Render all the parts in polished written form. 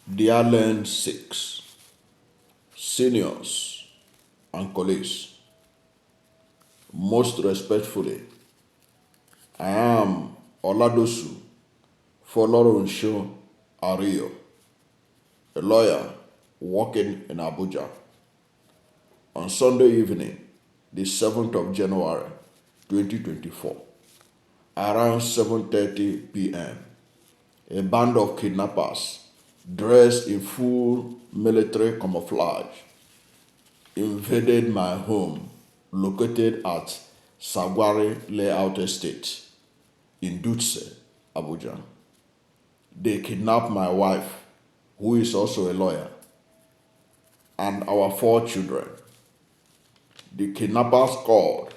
Dear Learned Sikhs, seniors, and colleagues, most respectfully, I am Oladosu Folorunsho Ariyo, a lawyer working in Abuja. On Sunday evening, the 7th of January 2024, around 7:30 p.m., a band of kidnappers dressed in full military camouflage invaded my home located at Sagwari Layout Estate in Dutse, Abuja. They kidnapped my wife, who is also a lawyer, and our 4 children. The kidnappers called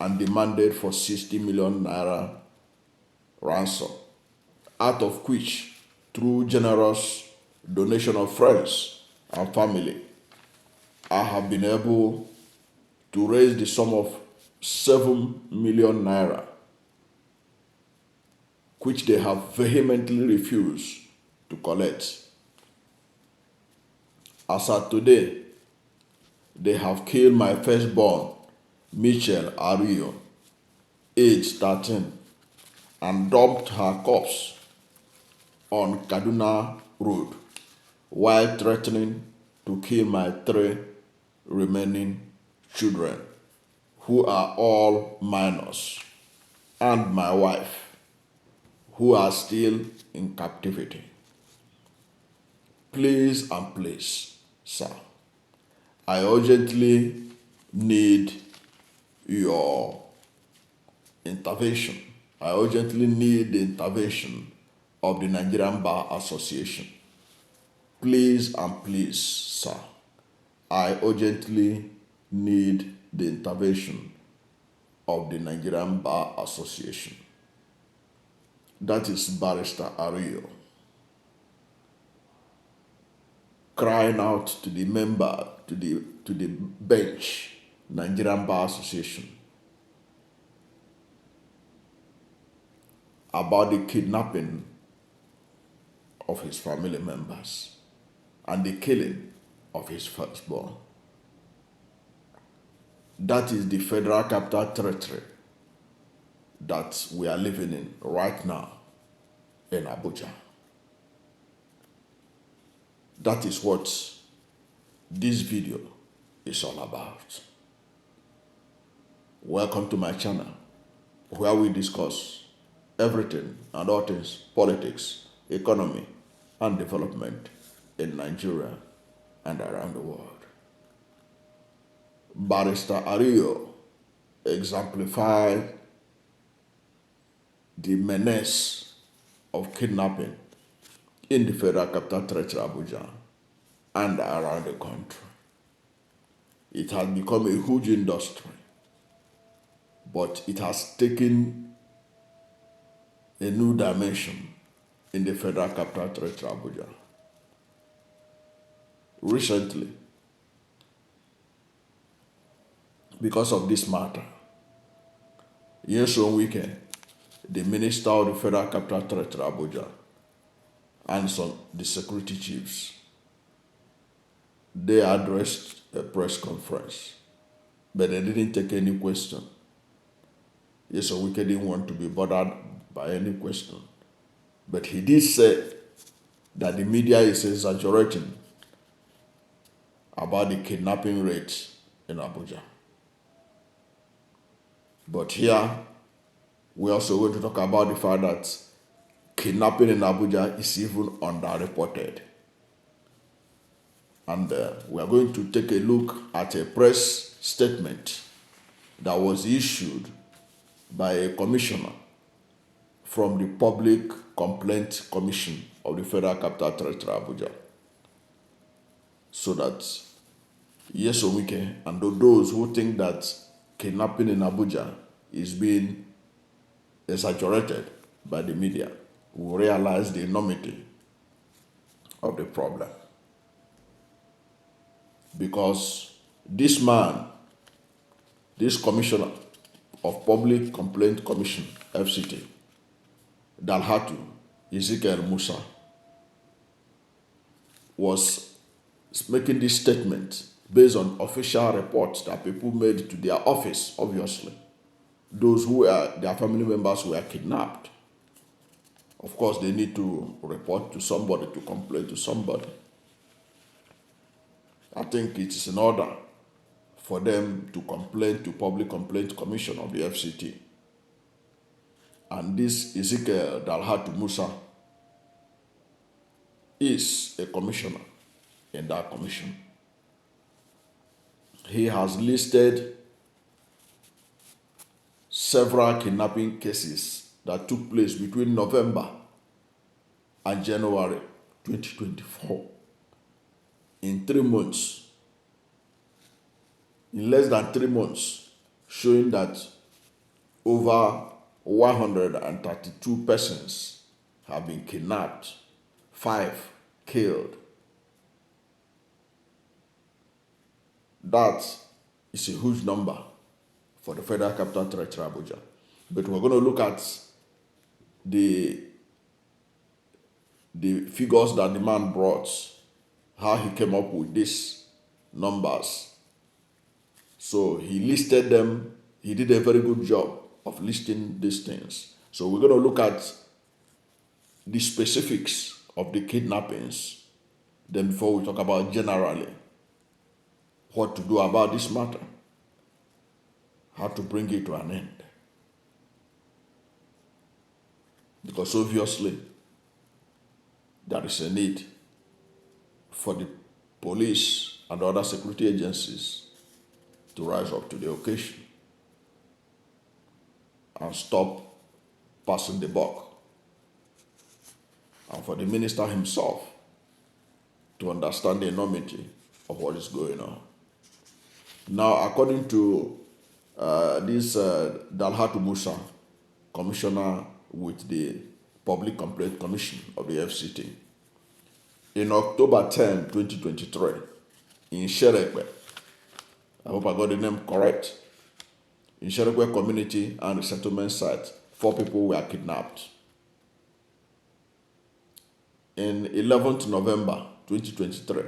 and demanded for 60 million naira ransom, out of which, through generous donation of friends and family, I have been able to raise the sum of 7 million naira, which they have vehemently refused to collect. As at today, they have killed my firstborn, Michelle Ariyo, age 13, and dumped her corpse on Kaduna Road while threatening to kill my 3 remaining children, who are all minors, and my wife, who are still in captivity. Please and please, sir, I urgently need your intervention. I urgently need the intervention of the Nigerian Bar Association. Please and please, sir, I urgently need the intervention of the Nigerian Bar Association. That is Barrister Ariyo, crying out to the member, to the bench, Nigerian Bar Association, about the kidnapping of his family members and the killing of his firstborn. That is the Federal Capital Territory that we are living in right now in Abuja. That is what this video is all about. Welcome to my channel, where we discuss everything and all things politics, economy, and development in Nigeria and around the world. Barrister Ariyo exemplified the menace of kidnapping in the Federal Capital Territory, Abuja, and around the country. It has become a huge industry, but it has taken a new dimension in the Federal Capital Territory, Abuja. Recently, because of this matter, yesterday weekend, the Minister of the Federal Capital Territory, Abuja, and the security chiefs, they addressed a press conference, but they didn't take any question. Yesterday weekend didn't want to be bothered by any question, but he did say that the media is exaggerating about the kidnapping rate in Abuja. But here, we're also going to talk about the fact that kidnapping in Abuja is even underreported. And we are going to take a look at a press statement that was issued by a commissioner from the Public Complaint Commission of the Federal Capital Territory, Abuja. So that, yes, Owike, and those who think that kidnapping in Abuja is being exaggerated by the media will realize the enormity of the problem. Because this man, this commissioner of Public Complaint Commission, FCT, Dalhatu Ezekiel Musa, was making this statement based on official reports that people made to their office, obviously. Those who were, their family members were kidnapped. Of course, they need to report to somebody, to complain to somebody. I think it is in order for them to complain to Public Complaint Commission of the FCT. And this Ezekiel Dalhatu Musa is a commissioner in that commission. He has listed several kidnapping cases that took place between November and January 2024. In 3 months, in less than 3 months, showing that over 132 persons have been kidnapped, 5 killed. That is a huge number for the Federal Capital Territory, Abuja. But we're going to look at the figures that the man brought, how he came up with these numbers. So he listed them. He did a very good job of listing these things. So we're going to look at the specifics of the kidnappings. Then before we talk about generally what to do about this matter, how to bring it to an end. Because obviously, there is a need for the police and other security agencies to rise up to the occasion and stop passing the buck. And for the minister himself to understand the enormity of what is going on. Now, according to this Dalhatu Musa, commissioner with the Public Complaint Commission of the FCT, in October 10, 2023, in Sherekwe, I hope I got the name correct, in Sherekwe community and resettlement site, 4 people were kidnapped. In 11th November 2023,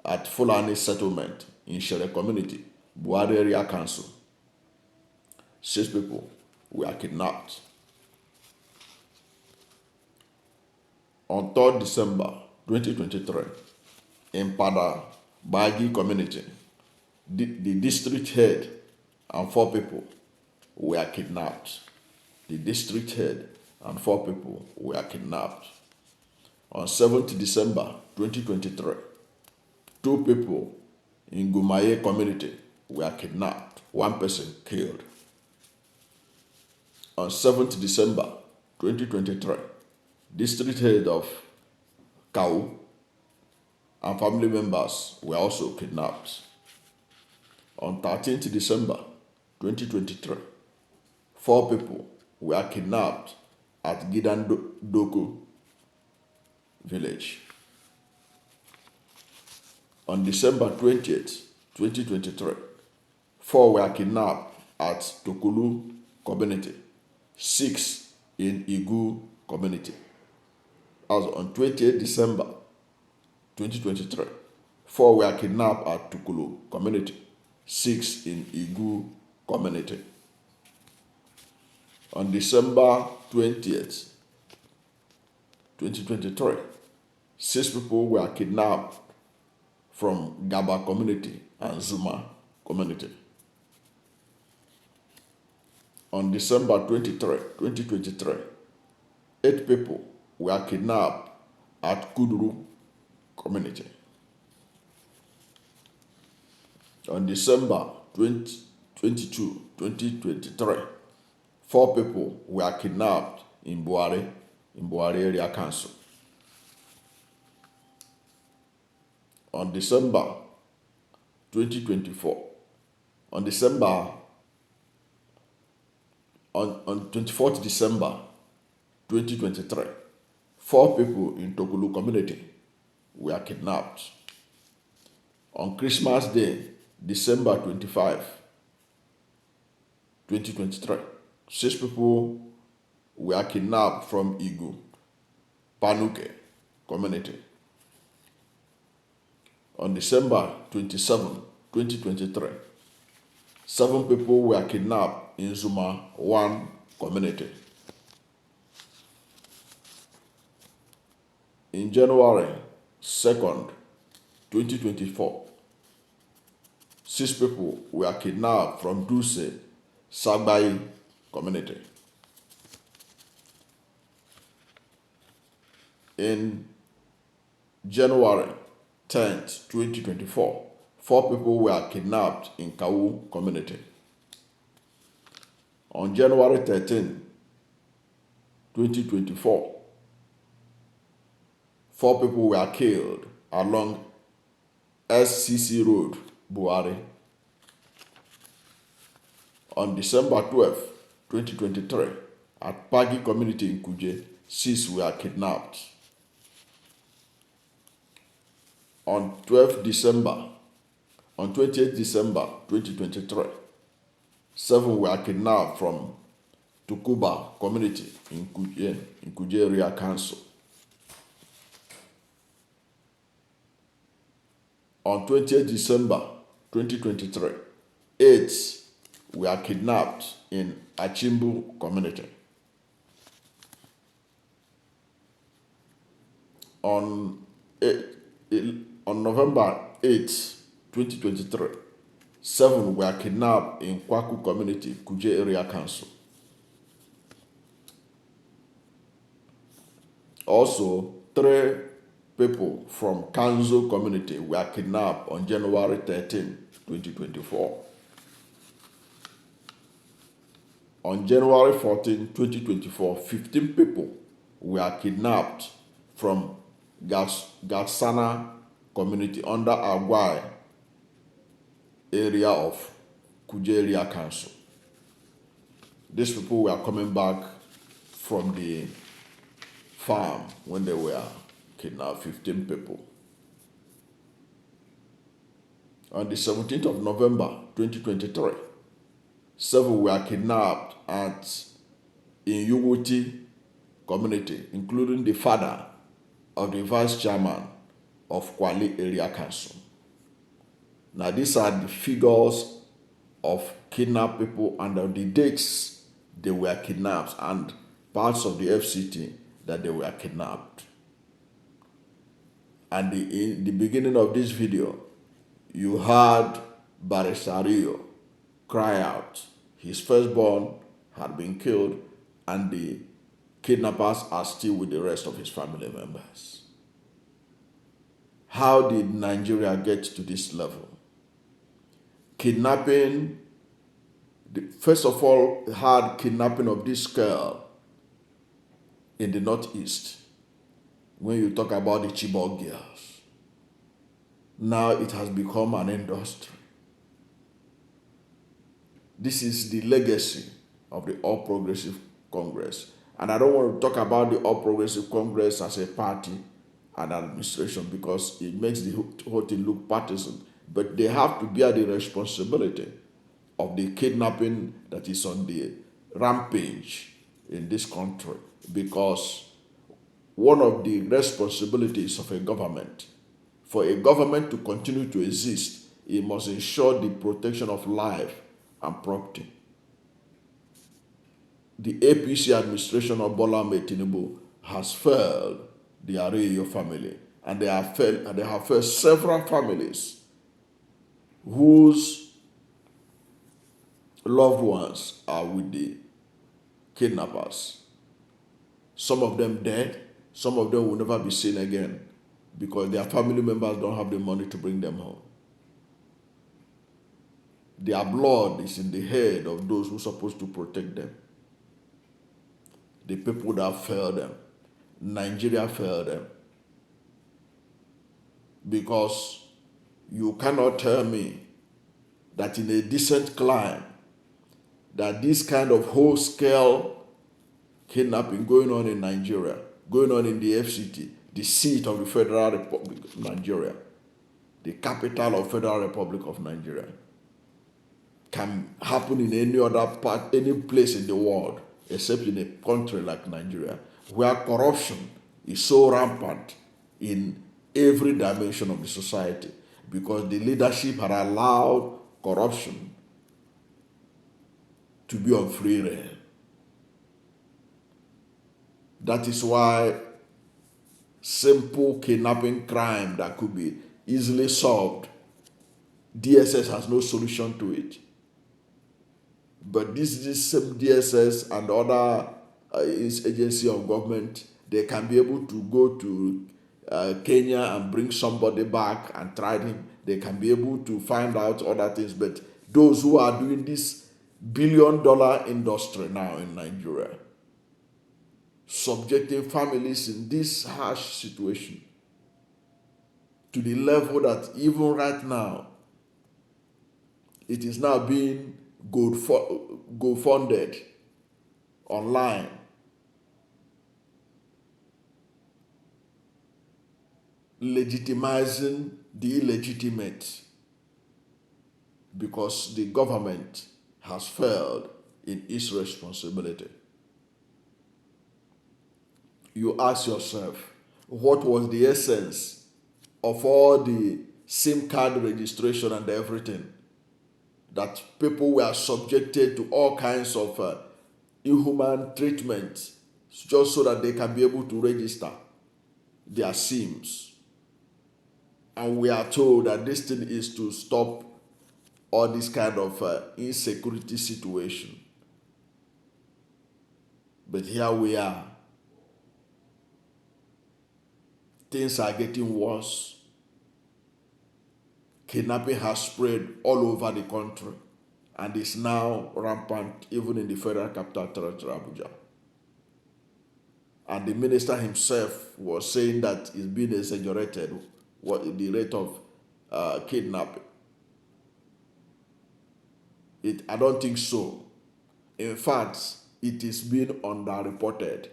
at Fulani settlement in Shere community, Buhari Area Council, 6 people were kidnapped. On 3rd December 2023, in Pada Bagi community, the district head and 4 people were kidnapped. The district head and 4 people were kidnapped. On 7th December 2023, 2 people in Gumaye community were kidnapped, 1 person killed. On 7th December 2023, district head of Kau and family members were also kidnapped. On 13th December 2023, 4 people were kidnapped at Gidandoku village. On December 20th, 2023, 4 were kidnapped at Tokulu community, 6 in Igu community. As on 28th December 2023, 4 were kidnapped at Tukulu community, 6 in Igu community. On December 20th, 2023, 6 people were kidnapped from Gaba community and Zuma community. On December 23, 2023, 8 people were kidnapped at Kuduru community. On December 22, 2023, 4 people were kidnapped in Buhari Area Council. On December 2024, on 24th December 2023, 4 people in Tokulu community were kidnapped. On Christmas Day, December 25, 2023, 6 people were kidnapped from Igu, Panuke community. On December 27, 2023, 7 people were kidnapped in Zuma 1 community. In January 2nd, 2024, 6 people were kidnapped from Duse, Sagbai community. In January 10th, 2024, 4 people were kidnapped in Kawu community. On January 13th, 2024, 4 people were killed along SCC Road, Buhari. On December 12th, 2023, at Pagi community in Kuje, 6 were kidnapped. On 28th December 2023, 7 were kidnapped from Tukuba community in Kuje area council. On 20th December 2023, 8 were kidnapped in Achimbu community. On November 8, 2023, 7 were kidnapped in Kwaku community, Kuje area council. Also, 3 people from Kanzo community were kidnapped on January 13, 2024. On January 14, 2024, 15 people were kidnapped from Gatsana community under Agwai area of Kuje area council. These people were coming back from the farm when they were kidnapped, 15 people. On the 17th of November 2023, 7 were kidnapped in Yuguti community, including the father of the vice chairman of Kwali area council. Now these are the figures of kidnapped people and of the dates they were kidnapped and parts of the FCT that they were kidnapped. And in the beginning of this video, you heard Barrister Ariyo cry out. His firstborn had been killed and the kidnappers are still with the rest of his family members. How did Nigeria get to this level? Kidnapping, first of all, had kidnapping of this girl in the Northeast. When you talk about the Chibok girls, now it has become an industry. This is the legacy of the All Progressive Congress. And I don't want to talk about the All Progressive Congress as a party and administration because it makes the whole thing look partisan. But they have to bear the responsibility of the kidnapping that is on the rampage in this country, because one of the responsibilities of a government, for a government to continue to exist, it must ensure the protection of life and property. The APC administration of Bola Ahmed Tinubu has failed the Ariyo family, and they have failed several families whose loved ones are with the kidnappers. Some of them dead, some of them will never be seen again because their family members don't have the money to bring them home. Their blood is in the head of those who are supposed to protect them. The people that failed them. Nigeria failed them. Because you cannot tell me that in a decent clime, that this kind of whole-scale kidnapping going on in Nigeria, going on in the FCT, the seat of the Federal Republic of Nigeria, the capital of Federal Republic of Nigeria, can happen in any other part, any place in the world, except in a country like Nigeria, where corruption is so rampant in every dimension of the society. because the leadership had allowed corruption to be on free rein. That is why simple kidnapping crime that could be easily solved, DSS has no solution to it. But this same DSS and other agency of government, they can be able to go to Kenya and bring somebody back and try him. They can be able to find out other things. But those who are doing this billion-dollar industry now in Nigeria, subjecting families in this harsh situation to the level that even right now, it is now being go funded online. Legitimizing the illegitimate because the government has failed in its responsibility. You ask yourself, what was the essence of all the SIM card registration and everything? That people were subjected to all kinds of inhuman treatment just so that they can be able to register their SIMs. And we are told that this thing is to stop all this kind of insecurity situation. But here we are. Things are getting worse. Kidnapping has spread all over the country and is now rampant even in the Federal Capital Territory, Abuja. And the minister himself was saying that it's been exaggerated, what the rate of kidnapping. I don't think so. In fact, it is being underreported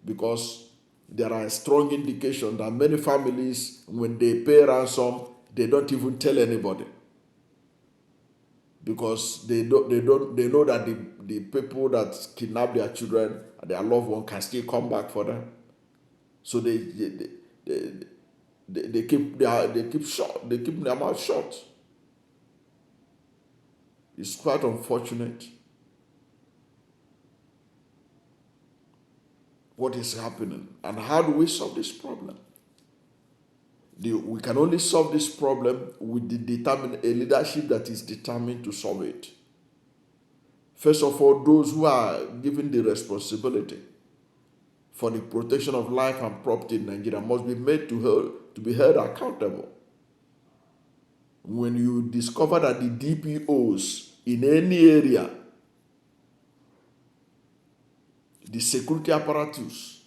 because there are strong indications that many families, when they pay ransom, they don't even tell anybody because they know that the people that kidnap their children and their loved one can still come back for them. So they keep their mouth shut. It's quite unfortunate what is happening. And how do we solve this problem? We can only solve this problem with a leadership that is determined to solve it. First of all, those who are given the responsibility for the protection of life and property in Nigeria must be made to be held accountable. When you discover that the DPOs in any area, the security apparatus,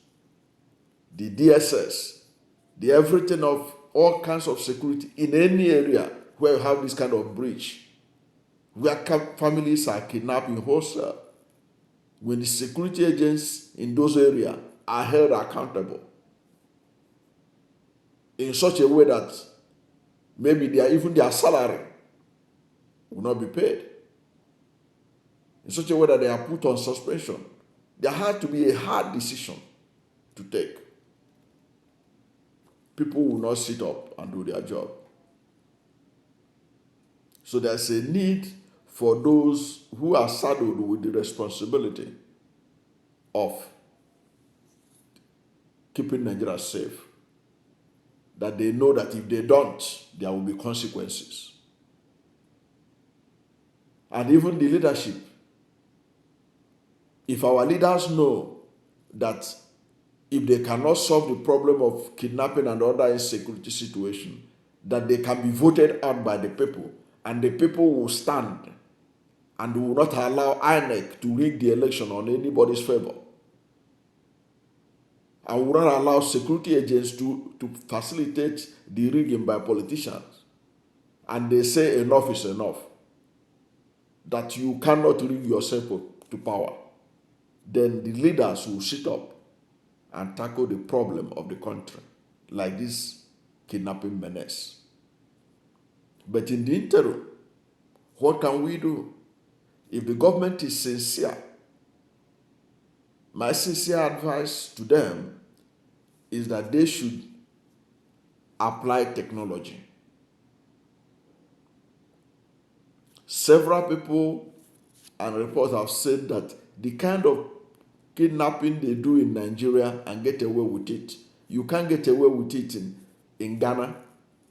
the DSS, the everything of all kinds of security in any area where you have this kind of breach, where families are kidnapped in wholesale, when the security agents in those areas are held accountable in such a way that maybe even their salary will not be paid, in such a way that they are put on suspension, there had to be a hard decision to take. People will not sit up and do their job. So there's a need for those who are saddled with the responsibility of keeping Nigeria safe, that they know that if they don't, there will be consequences. And even the leadership, if our leaders know that if they cannot solve the problem of kidnapping and other insecurity situation, that they can be voted out by the people, and the people will stand and will not allow INEC to rig the election on anybody's favor, and will not allow security agents to facilitate the rigging by politicians, and they say enough is enough, that you cannot rig yourself to power, then the leaders will sit up and tackle the problem of the country, like this kidnapping menace. But in the interim, what can we do? If the government is sincere, my sincere advice to them is that they should apply technology. Several people and reports have said that the kind of kidnapping they do in Nigeria and get away with it, you can't get away with it in Ghana,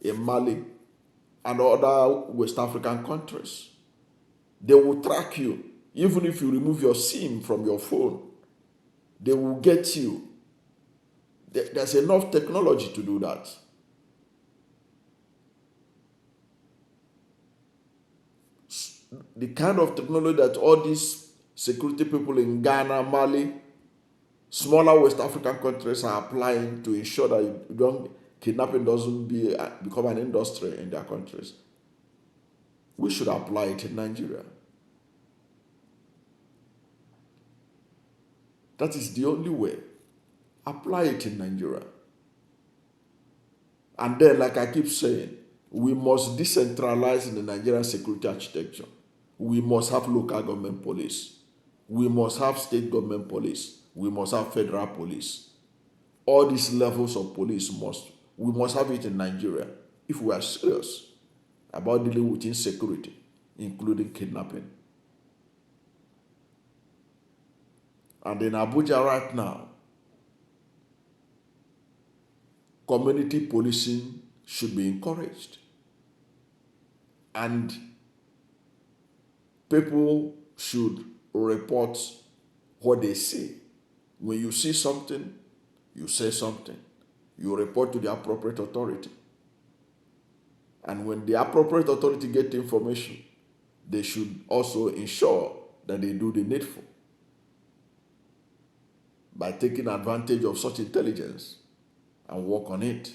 in Mali, and other West African countries. They will track you. Even if you remove your SIM from your phone, they will get you. There's enough technology to do that. The kind of technology that all these security people in Ghana, Mali, smaller West African countries are applying to ensure that kidnapping doesn't become an industry in their countries. We should apply it in Nigeria. That is the only way. Apply it in Nigeria. And then, like I keep saying, we must decentralize the Nigerian security architecture. We must have local government police. We must have state government police. We must have federal police. All these levels of police we must have it in Nigeria if we are serious about dealing with insecurity, including kidnapping. And in Abuja right now, community policing should be encouraged. And people should report what they see. When you see something, you say something. You report to the appropriate authority. And when the appropriate authority get information, they should also ensure that they do the needful by taking advantage of such intelligence and work on it.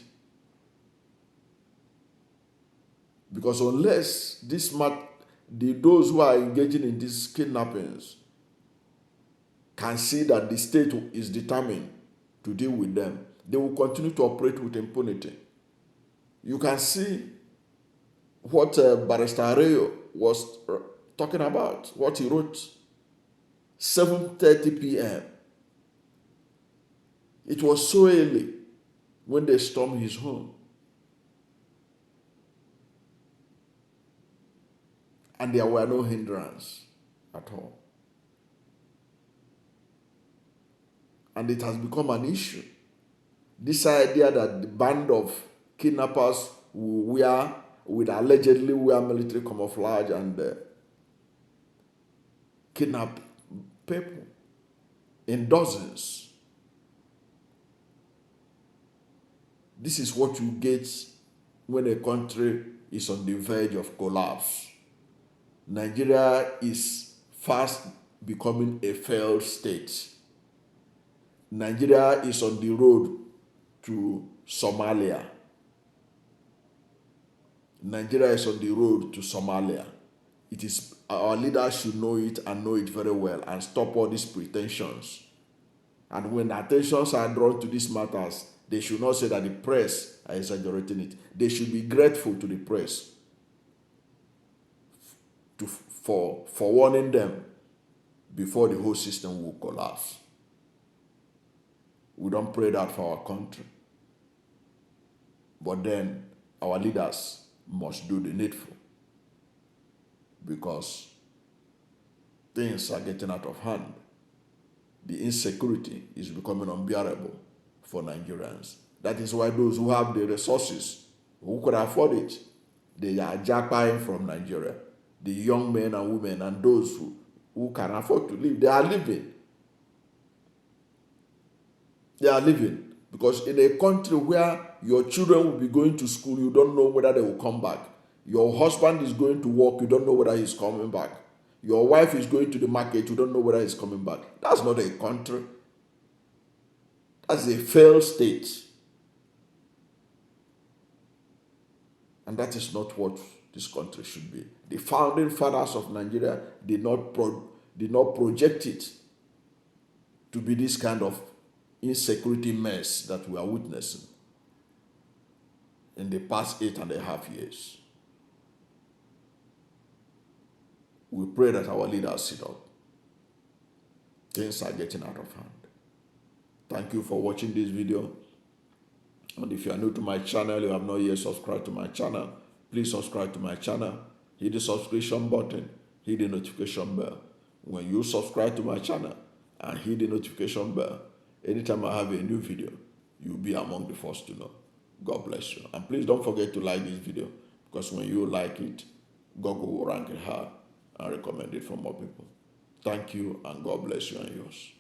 Because unless those who are engaging in these kidnappings can see that the state is determined to deal with them, they will continue to operate with impunity. You can see what Barrister Ariyo was talking about, what he wrote, 7:30 p.m. It was so early when they stormed his home. And there were no hindrance at all. And it has become an issue. This idea that the band of kidnappers would allegedly wear military camouflage and kidnap people in dozens. This is what you get when a country is on the verge of collapse. Nigeria is fast becoming a failed state. Nigeria is on the road to Somalia. Nigeria is on the road to Somalia. It is our leaders should know it and know it very well and stop all these pretensions. And when attentions are drawn to these matters, they should not say that the press are exaggerating it. They should be grateful to the press for warning them before the whole system will collapse. We don't pray that for our country. But then our leaders must do the needful, because things are getting out of hand. The insecurity is becoming unbearable for Nigerians. That is why those who have the resources, who could afford it, they are jackpying from Nigeria. The young men and women and those who can afford to live, they are living. They are living. Because in a country where your children will be going to school, you don't know whether they will come back. Your husband is going to work, you don't know whether he's coming back. Your wife is going to the market, you don't know whether he's coming back. That's not a country. That's a failed state. And that is not what this country should be. The founding fathers of Nigeria did not project it to be this kind of insecurity mess that we are witnessing in the past 8.5 years. We pray that our leaders sit up. Things are getting out of hand. Thank you for watching this video. And if you are new to my channel, you have not yet subscribed to my channel, please subscribe to my channel. Hit the subscription button, hit the notification bell. When you subscribe to my channel and hit the notification bell, anytime I have a new video, you'll be among the first to know. God bless you. And please don't forget to like this video, because when you like it, Google will rank it high and recommend it for more people. Thank you, and God bless you and yours.